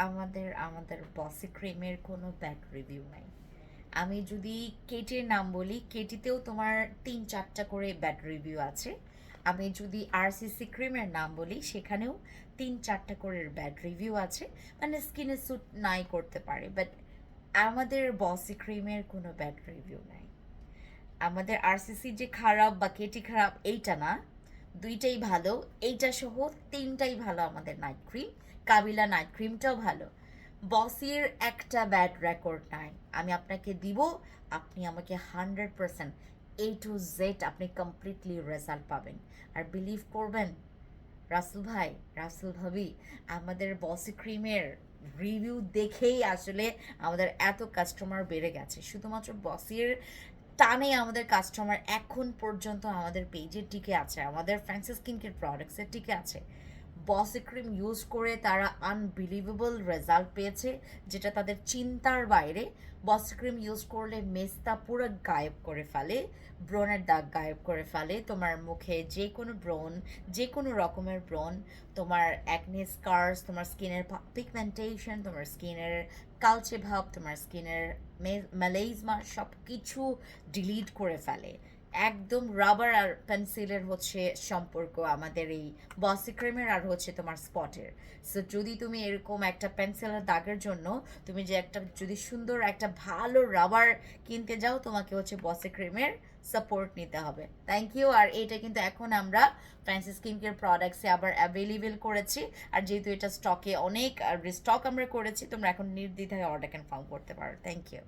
আমাদের আমাদের বসি ক্রিমের কোনো ব্যাড রিভিউ নাই। আমি যদি কেটির নাম বলি, কেটিতেও তোমার 3-4টা করে ব্যাড রিভিউ আছে। আমি যদি আরসিসি ক্রিমের নাম বলি, সেখানেও 3-4টা করে ব্যাড রিভিউ আছে। মানে স্কিনে স্যুট নাই করতে পারে, বাট আমাদের বসি ক্রিমের কোনো ব্যাড রিভিউ নাই। আমাদের আরসিসি যে খারাপ বা কেটি খারাপ এইটা না, দুইটাই ভালো। এইটা সহ তিনটাই ভালো আমাদের নাইট ক্রিম। কাবিলা নাইট ক্রিমটাও ভালো। বসির একটা ব্যাড রেকর্ড নাই। আমি আপনাকে দিব, আপনি আমাকে 100% A to Z আপনি কমপ্লিটলি রেজাল্ট পাবেন। আর বিলিভ করবেন রাসেল ভাই, রাসেল ভাবি, আমাদের বসি ক্রিমের রিভিউ দেখেই আসলে আমাদের এত কাস্টমার বেড়ে গেছে। শুধুমাত্র বসির টানে আমাদের কাস্টমার এখন পর্যন্ত আমাদের পেজে টিকে আছে, আমাদের ফ্যান্সি স্কিন কেয়ার প্রোডাক্টসের টিকে আছে। বসি ক্রিম ইউজ করে তারা আনবিলিভেবল রেজাল্ট পেয়েছে, যেটা তাদের চিন্তার বাইরে। বসি ক্রিম ইউজ করলে মেস্তা পুরো গায়েব করে ফেলে, ব্রণের দাগ গায়েব করে ফেলে, তোমার মুখে যে কোনো ব্রণ, যে কোনো রকমের ব্রণ, তোমার অ্যাকনে স্কার্স, তোমার স্কিনের পিগমেন্টেশন, তোমার স্কিনের কালচে ভাব, তোমার স্কিনের ম্যালেজমা সব কিছু ডিলিট করে ফেলে। একদম রাবার আর পেন্সিলের হচ্ছে সম্পর্ক আমাদের এই বসি ক্রিমের আর হচ্ছে তোমার স্পটের। সো যদি তুমি এরকম একটা পেন্সিলের দাগের জন্য তুমি যে একটা যদি সুন্দর একটা ভালো রাবার কিনতে যাও, তোমাকে হচ্ছে বসি ক্রিমের সাপোর্ট নিতে হবে। Thank you. আর এটা কিন্তু এখন আমরা ফ্যান্সি স্কিন কেয়ার প্রোডাক্টসে আবার অ্যাভেলেবেল করেছি। আর যেহেতু এটা স্টকে অনেক রিস্টক আমরা করেছি, তোমরা এখন নির্দ্বিধায় অর্ডার কনফার্ম করতে পারো। Thank you.